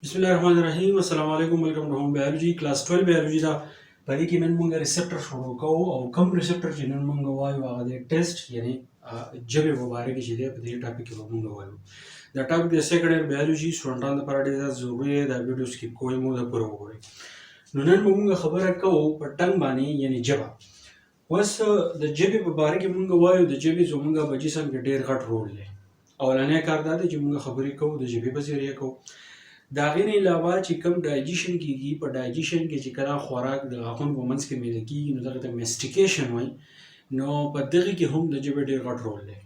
बिस्मिल्लाहिर्रहमानिर्रहीम अस्सलाम वालेकुम welcome to home biology class 12 biology دا په دې کې نن موږ ریسپټر شروع کوو او کوم ریسپټر چې نن موږ وایو هغه د ټیسټ یعنی ژبې په باره کې چې دی په دې ټاپک کې به موږ وایو دا ټاپک د سیکنډ بایولوژي سټوډنټانو لپاره ډېر ضروري دی دا ویډیو سکیپ کوئ مو د پوره وګورئ نو نن به موږ خبره کوو په ټنګ باندې یعنی ژبه اوس د ژبې په باره کې موږ وایو د ژبې زموږ په جسم کې ډېر غټ رول دی اولنی کار دا دی چې موږ خبرې کوو د ژبې په ذریعه کوو د هغې نه علاوه چې کوم ډایجیشن کېږي په ډایجیشن کې چې کله خوراک د غاښونو په منځ کې میده کېږي نو دغه ته میسټیکیشن وایي نو په دغې کې هم د ژبې ډېر غټ رول دی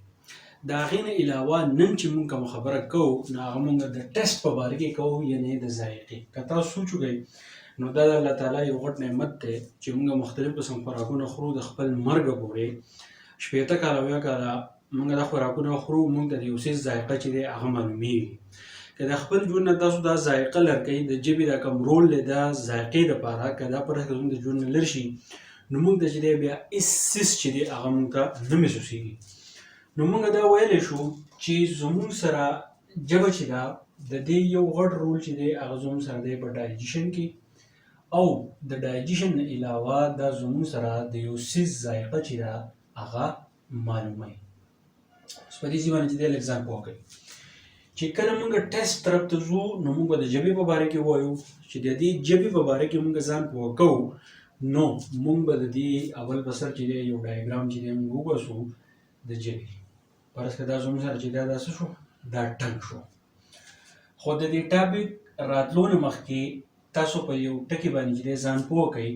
د هغې نه علاوه نن چې موږ کومه خبره کوو نو هغه موږ د ټیسټ په باره کې کوو یعنې د ذایقې که تاسو سوچ وکړئ نو دا د الله تعالی یو غټ نعمت دی چې موږ مختلف قسم خوراکونه خورو د خپل مرګه پورې شپېته کاله اویا کاله موږ دا خوراکونه خورو موږ ته د یو څیز ذایقه چې دی هغه معلومیږي که د خپل ژوند نه تاسو دا ذایقه لرکئ د ژبې دا کوم رول دی دا ذایقې دپاره که دا پرته زموږ د ژوند نه لر شي نو موږ ته چې دی بیا هېڅ څیز چې دی هغه موږ ته نه محسوسېږي نو موږ دا ویلی شو چې زموږ سره ژبه چې ده د دې یو غټ رول چې دی هغه زموږ سره دی په ډایجیشن کې او د ډایجیشن نه علاوه دا زموږ سره د یو څیز ذایقه چې ده هغه معلوموي اوس په دې ځای باندې چې دی لږ ځان پوه کړئ چې کله موږ ټیسټ طرف ته ځو نو موږ به د ژبې په باره کې وایو چې د دې ژبې په باره کې موږ ځان پوه کوو نو موږ به د دې اول په سر چې دی یو ډایګرام چې دی موږ وباسو د ژبې فرض کړه دا زموږ سره چې دا څه شو دا ټنګ شو خو د دې ټاپک راتلو نه مخکې تاسو په یو ټکي باندې چې دی ځان پوه کړئ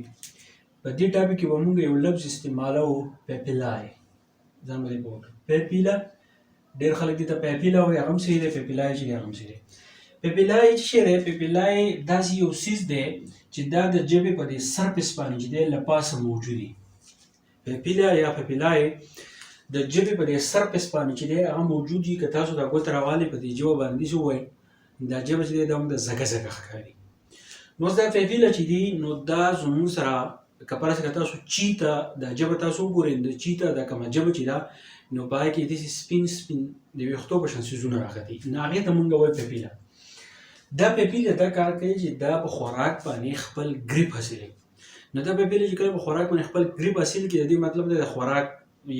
په دې ټاپک کې به موږ یو لفظ استعمالوو پیپیلای ځان به دې پوه کړئ پیپیلا ډېر خلک دې ته پیپیلا وایي هغه هم صحیح دی پیپیلای چې دی هغه هم صحیح دی پیپیلای چې شی دی پیپیلای داسې یو څیز دی چې دا د ژبې په دې سرفیس باندې چې دی له پاسه موجود وي پیپیلا یا پیپیلای د ژبې په دې سرفیس باندې چې دی هغه موجود وي که تاسو دا ګوته راوالئ په دې ژبه باندې داسې ووایئ دا ژبه چې دی دا هم د زګه زګه ښکاري نو اوس دا پیپیلا چې دی نو دا زموږ سره که فرض کړه تاسو چیته دا ژبه تاسو وګورئ د چیته دا کومه ژبه چې ده نو په هغې کې داسې سپین سپین د ویښتو په شان څیزونه راختي نو هغې ته مونږ وایو پیپیلا دا پیپیلا دا کار کوي چې دا په خوراک باندې خپل ګریپ حاصلوي نو دا پیپیلا چې کله په خوراک باندې خپل ګریپ حاصل کړي د دې مطلب دی د خوراک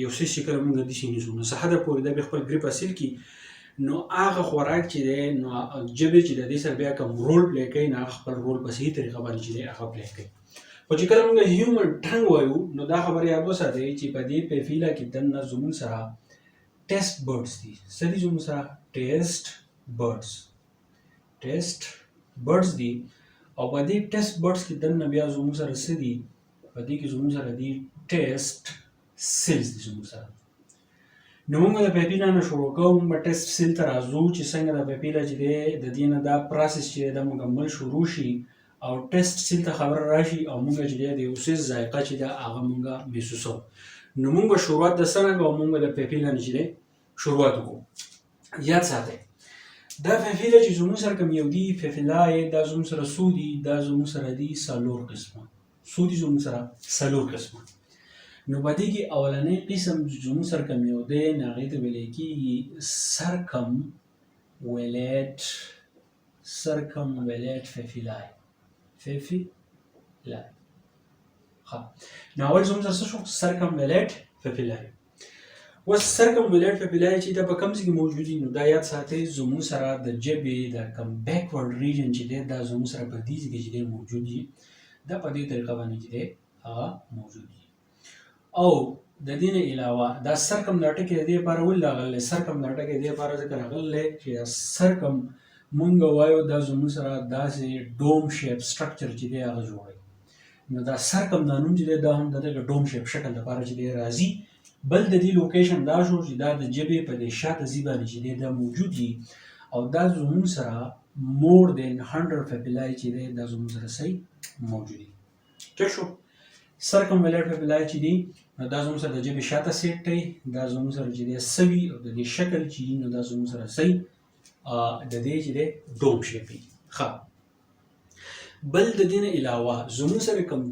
یو څیز چې کله مونږ داسې نیسو نو څه حده پورې دا بیا خپل ګریپ حاصل کړي نو هغه خوراک چې دی نو ژبې چې د دې سره بیا کوم رول پلی کوي نو هغه خپل رول په صحیح طریقه باندې چې دی هغه پلی کوي خو چې کله مونږ هیومن ټنګ وایو نو دا خبره یاد وساتئ چې په دې پیپیلا کې دننه زموږ سره ټیسټ برډز دي څه دي زموږ سره ټیسټ برډز دي او په دې ټیسټ برډز کې دننه بیا زموږ سره څه دي په دې کې زموږ سره دي ټیسټ سیلز دي زموږ سره نو موږ د پیپیلا نه شروع کوو موږ به ټیسټ سیل ته راځو چې څنګه د پیپیلا چې دی د دې نه دا پروسس چې دی دا مکمل شروع شي او ټیسټ سیل ته خبره راشي او موږ چې دی د یو څیز ذایقه چې ده هغه موږ محسوسوو نو موږ به شروعات د څه رنګه او موږ به د پیپیلا نه چې دی شروعات وکړو یاد ساتئ دا پیپیلا چې زموږ سره کوم یو دي پیپیلای دا زموږ سره څو دي دا زموږ سره دي څلور قسمه څو دي زموږ سره څلور قسمه نو په دې کې اولنی قسم زموږ سره کوم یو دی نو هغې ته ویلی کېږي سرکمویلیټ پیپیلای ښه نو اول زموږ سره څه شو سرکمویلیټ پیپیلای اوس سرکمویلیټ پیپیلای چې دا په کوم ځای کې موجود دي نو دا یاد ساتئ زموږ سره د ژبې دا کوم بیکورډ ریجن چې دی دا زموږ سره په دې ځای کې چې دی موجود دي دا په دې طریقه باندې چې دی هغه موجود دي او د دې نه علاوه دا سرکم دا ټکی د دې لپاره ولې راغلی سرکم دا ټکی د دې لپاره ځکه راغلی چې دا سرکم مونږ وایو دا زموږ سره داسې ډوم شیپ سټرکچر چې دی هغه جوړوي نو دا سرکم دا نوم چې دی دا هم د دغه ډوم شیپ شکل لپاره چې دی راځي بل د دې لوکیشن دا شو چې دا د ژبې په دې شاته ځای باندې چې دی دا موجود دي او دا زموږ سره مور دین 100 پیپیلای چې دی دا زموږ سره صحیح موجود دي ټیک شو سرکمویلیټ پیپیلای چې دی نو دا زموږ سره د ژبې شاته سیټ دی دا زموږ سره چې دی سوي او د دې شکل چې نو دا زموږ سره صحیح د دې چې دی ډوم شیپ وي ښه بل د دې نه علاوه زموږ سره کوم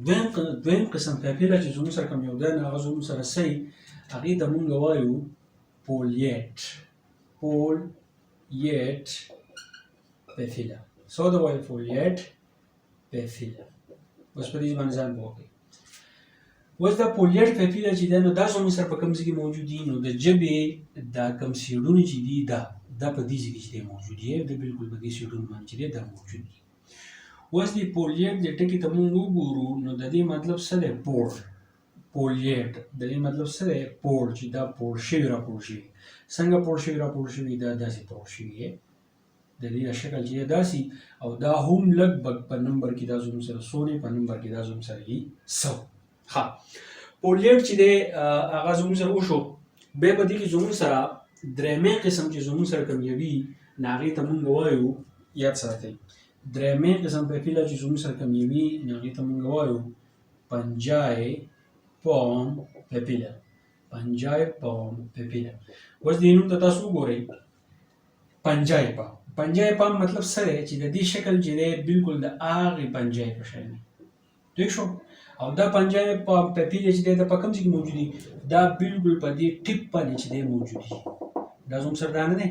دویم قسم پیپیلا چې زموږ سره کوم یو دی نو هغه زموږ سره صحیح هغې ته مونږ وایو پولیټ پیپیلا سو د وایي فولیټ پیپیلا. اوس په دې باندې ځان پوه کړئ. اوس دا فولیټ پیپیلا چې دی نو دا زموږ سره په کوم ځای کې موجود دي؟ نو د ژبې دا کوم سیډونه چې دي دا په دې ځای کې چې دی موجود دی، د بالکل په دې سیډونو باندې چې دی دا موجود دي. اوس د فولیټ د ټکي ته موږ وګورو نو د دې مطلب څه دی؟ پوړ. فولیټ د دې مطلب څه دی؟ پوړ، چې دا پوړ شوي راپوړ شوي. څنګه پوړ شوي راپوړ شوي؟ دا داسې پوړ شوي د دې شکل چې داسې، او دا هم لږ بګ په نمبر کې دا زموږ سره څو دی؟ په نمبر کې دا زموږ سره دي 100. ها فولیټ چې دی هغه زموږ سره وشو. بیا په دې کې زموږ سره درېیمې قسم چې زموږ سره کوم یوي نو هغې ته موږ وایو، یاد ساتئ، درېیمې قسم پیپیلا چې زموږ سره کوم یوي نو هغې ته موږ وایو پنجای پام پیپیلا. پنجای پام پیپیلا. اوس دې نوم ته تاسو وګورئ، پنجای پام. پنجای پام مطلب څه دی؟ چې د دې شکل چې دی بالکل د هغې پنجای په شان دی. ٹھیک شو؟ او دا پنجای پام پیپیلا چې دی دا په کوم ځای کې موجود دي؟ دا بالکل په دې ټپ باندې چې دی موجود دي. دا زموږ سره دا نه دی؟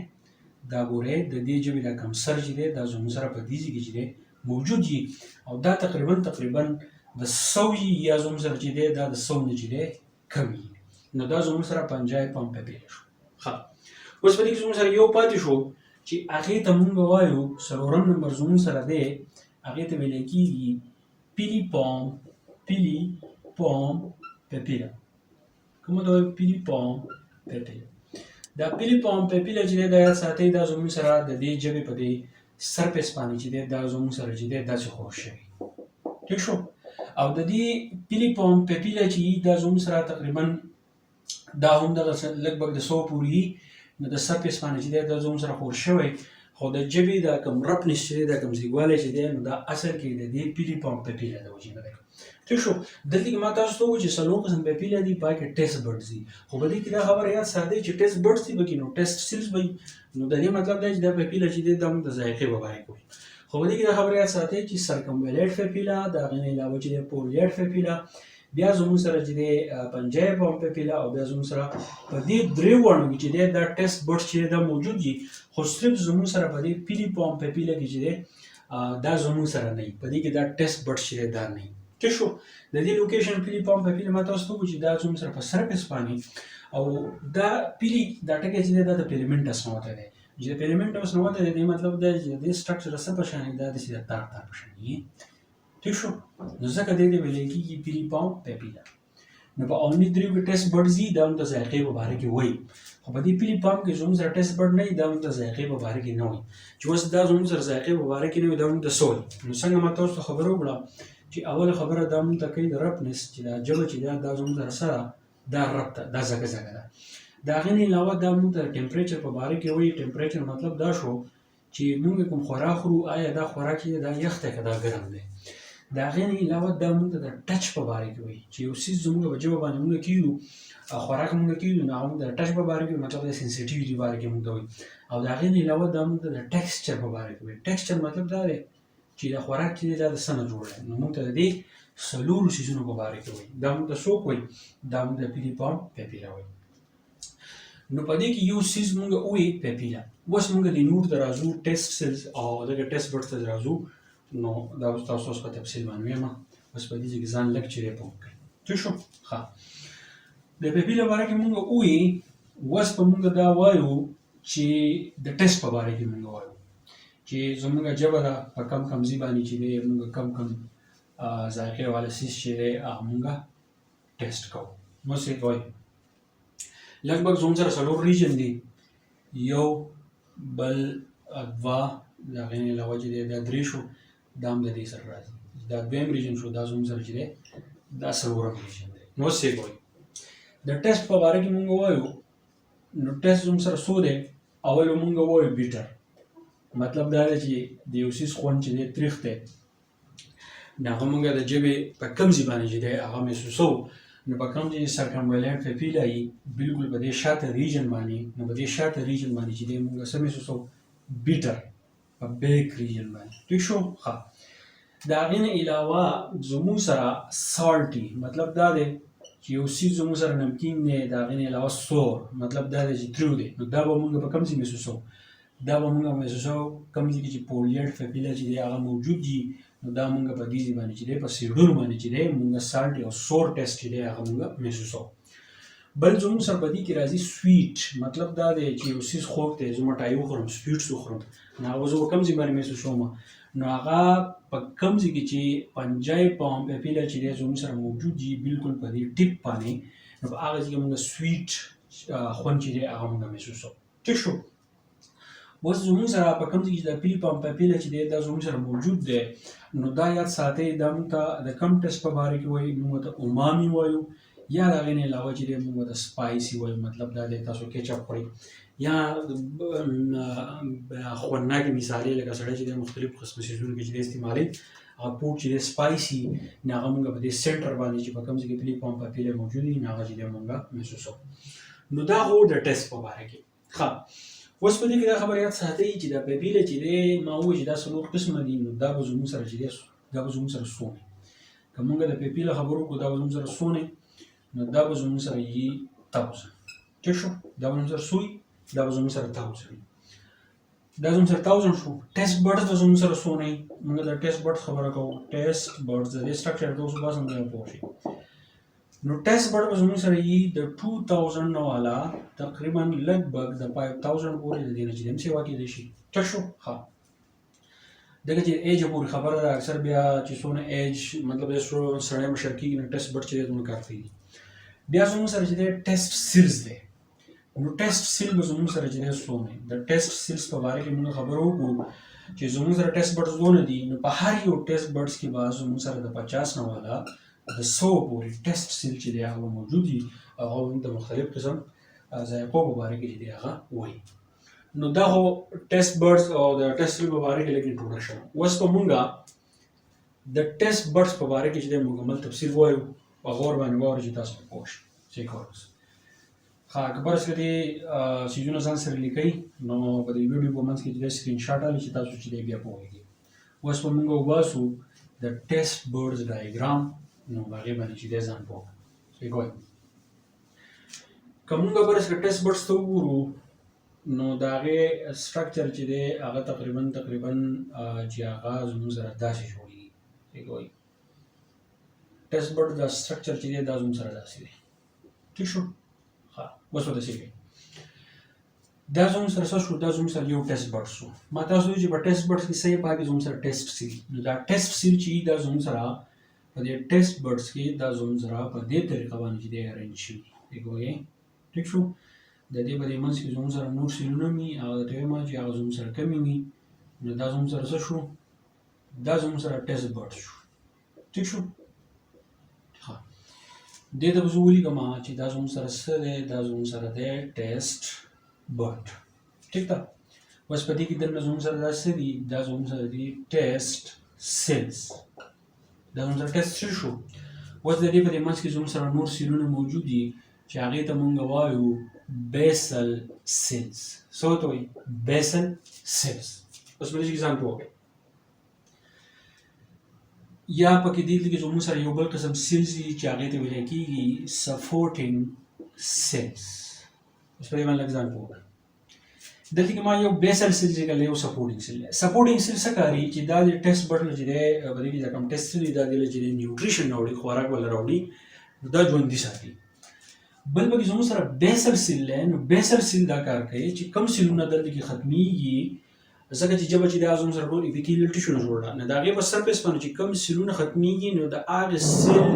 دا ګورئ د دې ژبې دا کوم سر چې دی دا زموږ سره په دې ځای کې چې دی موجود دي، او دا تقریبا د 100 یا زموږ سره چې دی دا د 100 نه چې دی کم وي. نو دا زموږ سره پنجای پام پیپیلا شو. ښه اوس په دې کې زموږ سره یو پاتې شو چې هغې ته موږ وایو څلورم نمبر زموږ سره دی، هغې ته ویلی کېږي پیلی پام. پیلی پام پیپیلا. کومه ته وایو؟ پیلی پام پیپیلا. دا پیلی پام پیپیلا چې دی دا یاد ساتئ، دا زموږ سره د دې ژبې په دې سرفیس باندې چې دی دا زموږ سره چې دی داسې خور شوي. ټیک شو؟ او د دې پیلی پام پیپیلا چې دا زموږ سره تقریبا دا هم دغه لږ بګ د 100 پورې وي، نو د سرفیس باندې چې دی دا زموږ سره خور شوی، خو د ژبې دا کوم رپنس چې دی دا کوم زیږوالی چې دی نو دا اصل کې د دې پیلی پام پیپیلا د وجې نه دی. ٹھیک شو؟ دلته کې ما تاسو ته وویل چې څلور قسم پیپیلا دي، په هغې کې ټیسټ بډز دي، خو په دې کې دا خبره یاد ساتئ چې ټیسټ بډز دي پکې نو ټیسټ سیلز به وي. نو د دې مطلب دی چې دا پیپیلا چې دی دا موږ د ذایقې په باره کې وایي. خو په دې کې دا خبره یاد ساتئ چې سرکمویلیټ پیپیلا، د هغې نه علاوه چې دی فولیټ پیپیلا، بیا زموږ سره چې دی پنجای پام پیپیلا، او بیا زموږ سره په دې درې وړو کې چې دی دا ټیسټ بډز چې دا موجود دي، خو صرف زموږ سره په دې پیلی پام پیپیلا کې چې دی دا زموږ سره نه وي، په دې کې دا ټیسټ بډز چې دی دا نه وي. ٹھیک شو؟ د دې لوکیشن پیلی پام پیپیلا ما تاسو ته وویل چې دا زموږ سره په سرفیس باندې، او دا پیلی دا ټکی چې دی دا د پیلیمنټس نه وتی دی، چې د پیلیمنټس نه وتی دی دې مطلب دی چې د دې سټرکچر څه په شان دی؟ دا داسې د تار تار په شان وي. ٹھیک شو؟ نو ځکه دې ته ویلی کېږي پیلی پام پیپیلا. نو په اونلي دریو کې ټیسټ بډز دي، دا هم د ذایقې په باره کې وایي، خو په دې پیلی پام کې زموږ سره ټیسټ بډ نه وي، دا هم د ذایقې په باره کې نه وایي. چې اوس دا زموږ سره ذایقې په باره کې نه وي، دا هم د څه وایي؟ نو څنګه ما تاسو ته خبره وکړه چې اوله خبره دا موږ ته کوي د رپنس، چې دا ژبه چې دا زموږ سره دا رپ ده، دا ځګه ځګه ده. د هغې نه علاوه دا موږ ته ټمپریچر په باره کې وایي. ټمپریچر مطلب دا شو چې موږ کوم خوراک خورو، آیا دا خوراک چې دا یخ دی که دا ګرم دی. د هغې نه علاوه دا موږ ته د ټچ په باره کې وایي، چې یو څیز زموږ په ژبه باندې موږ کېږدو، خوراک موږ کېږدو، نو هغه موږ د ټچ په باره کې مطلب د سینسیټیویټي په باره کې موږ ته وایي. او د هغې نه علاوه دا موږ ته د ټیکسچر په باره کې وایي. ټیکسچر مطلب دا دی چې دا خوراک چې دی دا د څه نه جوړ دی، نو موږ ته د دې څلورو څیزونو په باره کې وایي. دا موږ ته څوک وایي؟ دا موږ ته پیلی پام پیپیلا وایي. نو په دې کې یو څیز موږ وایي پیپیلا. اوس موږ د نور ته راځو ټیسټ سیلز او دغه ټیسټ بډز ته راځو. نو دا اوس تاسو په تفصیل باندې وایم، اوس په دې کې ځان لږ چیرې پوه کړئ. ٹھیک شو؟ ښه د پیپیلا باره کې موږ وایي. اوس په موږ دا وایو چې د ټیسټ په باره کې موږ وایو چې زموږ ژبه ده په کم کم ځای باندې چې دی موږ کم کم ذایقې والا څیز چې دی هغه موږ ټیسټ کوو. نو څه وایي؟ لږ بګ زموږ سره څلور ریجن دي، یو بل دوه، د هغې نه علاوه چې دی دا درې شو، دا هم د دې سره راځي. دا دویم ریجن شو، دا زموږ سره چې دی دا څلورم ریجن دی. نو څه وایي؟ د ټیسټ په باره کې موږ وایو. نو ټیسټ زموږ سره څو دی؟ اول موږ وایو بیټر. مطلب دا دی چې د یو څیز خوند چې دی تریخ دی، نو هغه موږ د ژبې په کوم ځای باندې چې دی هغه محسوسوو. نو په کوم چې سرکمویلیټ پیپیلا وي بالکل په دې شاته ریجن باندې، نو په دې شاته ریجن باندې چې دی موږ څه محسوسوو؟ بیټر په بیک ریجن باندې. ٹھیک شو؟ ښه د هغې نه علاوه زموږ سره سالټي، مطلب دا دی چې یو څیز زموږ سره نمکین دی، د هغې نه علاوه سور، مطلب دا دی چې تریو دی، نو دا به موږ په کوم ځای محسوسوو؟ دا به موږ محسوسو کوم ځای کې چې پولیډ فپیلا چې دی هغه موجود دي نو دا موږ په دې باندې چې دی په سیډونو باندې چې دی موږ سالټ او سور ټیسټ چې دی هغه موږ محسوسو. بل زموږ سره په دې کې راځي سویټ، مطلب دا دی چې یو څیز خوږ دی، زه مټایي وخورم، سویټس وخورم، نو هغه زه په کوم ځای باندې محسوسوم؟ نو هغه په کوم ځای کې چې پنجای پاپیلا چې دی زموږ سره موجود دي بالکل په دې ټیپ باندې، نو په هغه ځای کې موږ سویټ خوند چې دی هغه موږ محسوسو. ټیک شو؟ اوس زموږ سره په کوم ځای کې چې د پیلی پاپیلا چې دی دا زموږ سره موجود دی، نو دا یاد ساتئ دا موږ ته د کوم ټیسټ په باره کې وایي؟ موږ ته اومامي وایو، یا د هغې نه علاوه چې دی موږ ته سپایسي وایو، مطلب دا دی تاسو کیچپ خورئ یا خوندناکې مثالې لکه سړی چې دی مختلف قسمه څیزونو کې چې دی استعمالوي هغه فوډ چې دی سپایسي، نو هغه موږ په دې سنټر باندې چې په کوم ځای کې پیلی پاپیلا موجود دي نو هغه چې دی موږ محسوسو. نو دا خو د ټیسټ په باره کې. ښه، اوس په دې کې دا خبره یاد ساتئ چې دا پاپیلا چې دی ما وویل چې دا څلور قسمه دي، نو دا به زموږ سره چې دی دا به زموږ سره څونه؟ که موږ د پاپیلا خبرو وکړو دا به زموږ سره څونه؟ نو دا به زموږ سره یي 1000. ټیک شو؟ دا به زموږ سره څو وي؟ دا به زموږ سره 1000 وي. دا زموږ سره 1000 شو. ټیسټ بډز به زموږ سره څونه وي؟ موږ د ټیسټ بډز خبره کوو. ټیسټ بډز د دې سټرکچر ته اوس باسم دی پوه شئ. نو ټیسټ بډ به زموږ سره یي د 2000 نه والا تقریبا لږ د 5000 پورې د دې نه چې دی هم سیوا کېدی شي. ټیک شو؟ ښه، دغه چې ایج پورې خبره ده، اکثر بیا چې څونه ایج مطلب د سړی مشر کېږي نو ټیسټ بډ چې دی دومره کار کوي. بیا زموږ سره چې دی ټیسټ سیلز دی. نو ټیسټ سیل به زموږ سره چې دی څونه دی؟ د ټیسټ سیلز په باره کې موږ خبره وکړو چې زموږ سره ټیسټ بډز څونه دي، نو په هر یو ټیسټ بډز کې به زموږ سره د 50 نه والا د 100 پورې ټیسټ سیل چې دی هغه موجود دي، هغه د مختلف قسم ذایقو په باره کې چې دی هغه وایي. نو دا خو ټیسټ بډز او د ټیسټ سیل په باره کې لږ انټروډکشن. اوس به موږ د ټیسټ بډز په باره کې چې دی مکمل تفصیل ووایو، په غور باندې واورئ چې تاسو پوه شئ چې کار وکړئ. ښه، که فرض کړئ څیزونه ځان سره لیکئ نو په دې ویډیو په منځ کې چې دی سکرین شاټ اخلئ چې تاسو چې دی بیا پوهیږئ. اوس به موږ وباسو د ټیسټ بډز ډایګرام، نو هغې باندې چې دی ځان پوه کړئ. صحیح کوئ؟ که موږ فرض کړئ ټیسټ بډز ته وګورو نو د هغې سټرکچر چې دی هغه تقریبا چې هغه زموږ سره داسې جوړېږي. صحیح کوئ؟ ټیسټ بډ دا سټرکچر چې دی دا زموږ سره داسې دی. ټیک شو؟ ښه، اوس به داسې کوئ. دا زموږ سره څه شو؟ دا زموږ سره یو ټیسټ بډ شو. ما تاسو وویل چې په ټیسټ بډز کې څه یې پاتې؟ زموږ سره ټیسټ سیل. نو دا ټیسټ سیل چې دا زموږ سره په دې ټیسټ بډز کې دا زموږ سره په دې طریقه باندې چې دی ارینج شوي. ټیک شو؟ د دې په دې منځ کې زموږ سره نور سیلونه وي، هغه د ټیم چې هغه زموږ سره کمې وي. نو دا زموږ سره څه شو؟ دا زموږ سره ټیسټ بډ شو. ټیک شو؟ ښه، دې ته به زه ولیکم چې دا زموږ سره څه دی؟ دا زموږ سره دی ټیسټ بډ. ټیک ده؟ اوس په دې کې دننه زموږ سره دا څه دي؟ دا زموږ سره دي ټیسټ سیلز. دا زموږ سره ټیسټ سیل شو. اوس د دې په دې منځ کې زموږ سره نور سیلونه موجود دي چې هغې ته مونږ وایو بیسل سیلز. څه ورته وایي؟ بیسل سیلز. اوس په دې کې ځان پوه کړئ. یا پکې دې کې زموږ سره یو بل قسم سیلز دي چې هغې ته ویلی کېږي سپورټینګ سیلز. اوس په دې باندې لږ ځان پوه کړئ. دلته کې ما یو بیسل سیل ذکر یو سپورټینګ سیل. سپورټینګ سیل څه کاري؟ چې دا د ټیسټ بډ نه چې دی په دې کې دا کوم ټیسټ سیل دی دا دې له چې دی نیوټریشن راوړي، خوراک ول راوړي، دا ژوندي ساتي. بل پکې زموږ سره بیسل سیل دی. نو بیسل سیل دا کار کوي چې کم سیلونه دلته کې ختمیږي، ځکه چې ژبه چې دا زموږ سره ټول اپیتیلیل ټیشو نه جوړ ده، نو د هغې په سرفیس باندې چې کم سیلونه ختمیږي نو د هغې سیل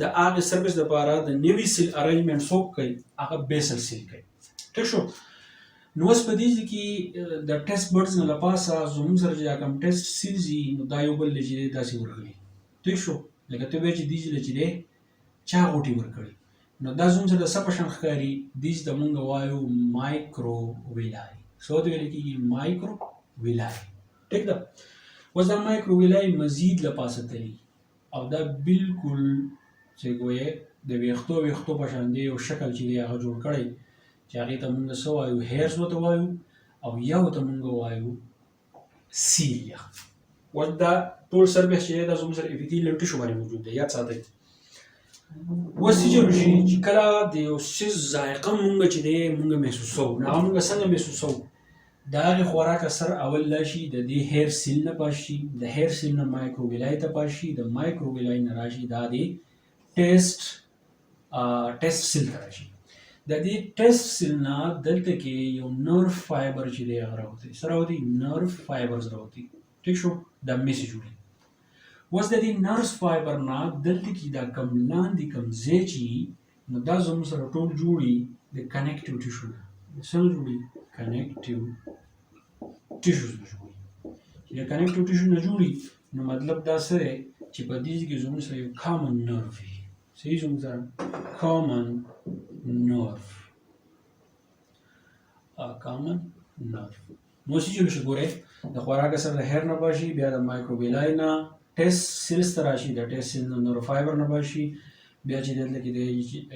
د هغې سرفیس دپاره د نوي سیل ارینجمنټ څوک کوي؟ هغه بیسل سیل کوي. ټیک شو؟ نو اوس په دې کې د ټیسټ بډز نه له پاسه زموږ سره چې دا کوم ټیسټ سیلز دي نو دا یو بل دی چې دی داسې ورغلي. ټیک شو؟ لکه ته وایې چې دې چې دی چا غوټې ورکړي، نو دا زموږ سره د څه په شان ښکاري؟ دې ته مونږ وایو مایکرو ویلای. څه ورته ویل کېږي؟ مایکرو ویلای. ټیک ده؟ اوس دا مایکرو ویلای مزید له پاسه تلي او دا بالکل چې ګویې د ویښتو په شان دی یو شکل چې دی هغه جوړ کړی چې هغې ته مونږ څه وایو؟ هیرز ورته وایو او یا ورته مونږ وایو سیلیا. اوس دا ټول سرفیس چې دی دا زموږ سره اپیتیلیل ټیشو باندې موجود دی. یاد ساتئ. اوس چې جوړ شي چې کله د یو څیز ذایقه مونږ چې دی مونږ محسوسوو، نو هغه مونږ څنګه محسوسوو؟ د هغې خوراک اثر اول دا شي د دې هیر سیل نه پاس شي، د هیر سیل نه مایکروویلای ته پاس شي، د مایکروویلای نه راشي دا د ټیسټ سیل ته راشي. د دې ټیسټ سیل نه دلته کې یو نرو فایبر چې دی هغه راوځي. څه راوځي؟ نرو فایبرز راوځي. ټیک شو؟ دا مسې جوړي. اوس د دې نرس فایبر نه دلته کې دا کم لاندې کم ځای چې نو دا زموږ سره ټول جوړي د کنیکټیو ټیشو نه. څنګه جوړي؟ کنیکټیو ټیشوز نه جوړي. چې د کنیکټیو ټیشو نه جوړي نو مطلب دا څه دی چې په دې کې زموږ سره یو کامن نرو وي. صحیح زموږ سره کامن نرو. کامن نرو. نو چې جوړ شي ګوره د خوراک اثر د هیر نه باشي، بیا د مایکروویلای نه ټیسټ سیلز ته راشي، د ټیسټ سیل نه نورو فایبر نه باشي، بیا چې دلته کې د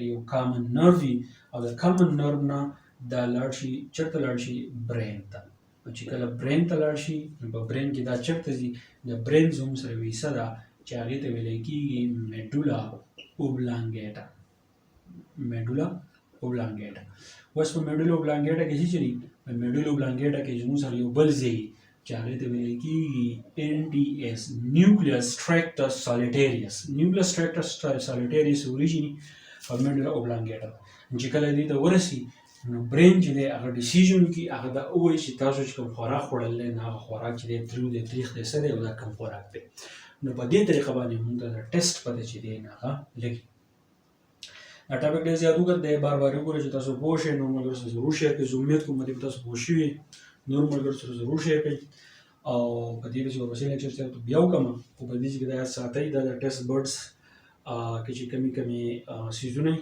یو کامن نرو وي او د کامن نرو نه دا لاړ شي چېرته لاړ شي؟ برین ته. چې کله برین ته لاړ شي نو په برین کې دا چېرته ځي؟ د برین زموږ سره یوه حصه ده چې هغې ته ویلی کېږي میډولا اوبلانګیټا. میډولا اوبلانګیټا. اوس په میډولا اوبلانګیټا کې څه چلي؟ په میډولا اوبلانګیټا کې زموږ سره یو بل ځای چې هغې ته ویلی کېږي NTS نیوکلیس ټریکټس سالیټیریس. نیوکلیس ټریکټس سالیټیریس اوریجني په میډولا اوبلانګیټا. چې کله دې ته ورسي نو برین چې دی هغه ډیسیژن وکړي، هغه دا ووایي چې تاسو چې کوم خوراک خوړل دی نو هغه خوراک چې دی تریو دی، تریخ دی، څه دی او دا کوم خوراک دی. نو په دې طریقه باندې موږ ته د ټیسټ پته چې دی نه هغه لګي. دا ټاپک ډېر زیات اوږد دی، بار بار وګورئ چې تاسو پوه شئ. نور ملګرو سره ضرور شیر کړئ. زه امید کوم چې تاسو پوه شوي. نور ملګرو سره ضرور شیر کړئ او په دې چې ورپسې لیکچر چې بیا وکړم خو په دې کې دا یاد ساتئ دا د ټیسټ بډز کې چې کمی څیزونه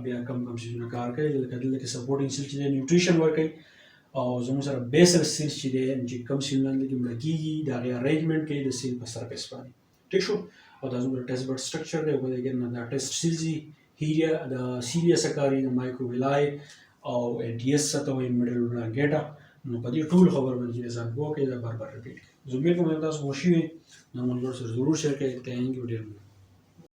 بیا کم څیزونه کار کوي. لکه دلته کې سپورټینګ سیل چې دی نیوټریشن ورکوي او زموږ سره بیسل سیل چې دی چې کم سیلونه دلته کې مړه کېږي د هغې ارینجمنټ کوي د سیل په سرفیس باندې. ټیک شو؟ او دا زموږ ټیسټ بډ سټرکچر دی او په دې کې دا ټیسټ سیلز دي، هیریا د سیلیا سکاري، د مایکروویلای او NTS څه ته وایي میډولا اوبلانګیټا. نو په دې ټول خبرو باندې چې ځان پوه کړئ دا بار بار ریپیټ کړئ. زه امید کوم چې تاسو پوه شوي. نور ملګرو سره ضرور شیر کړئ. تھینک یو ډېر.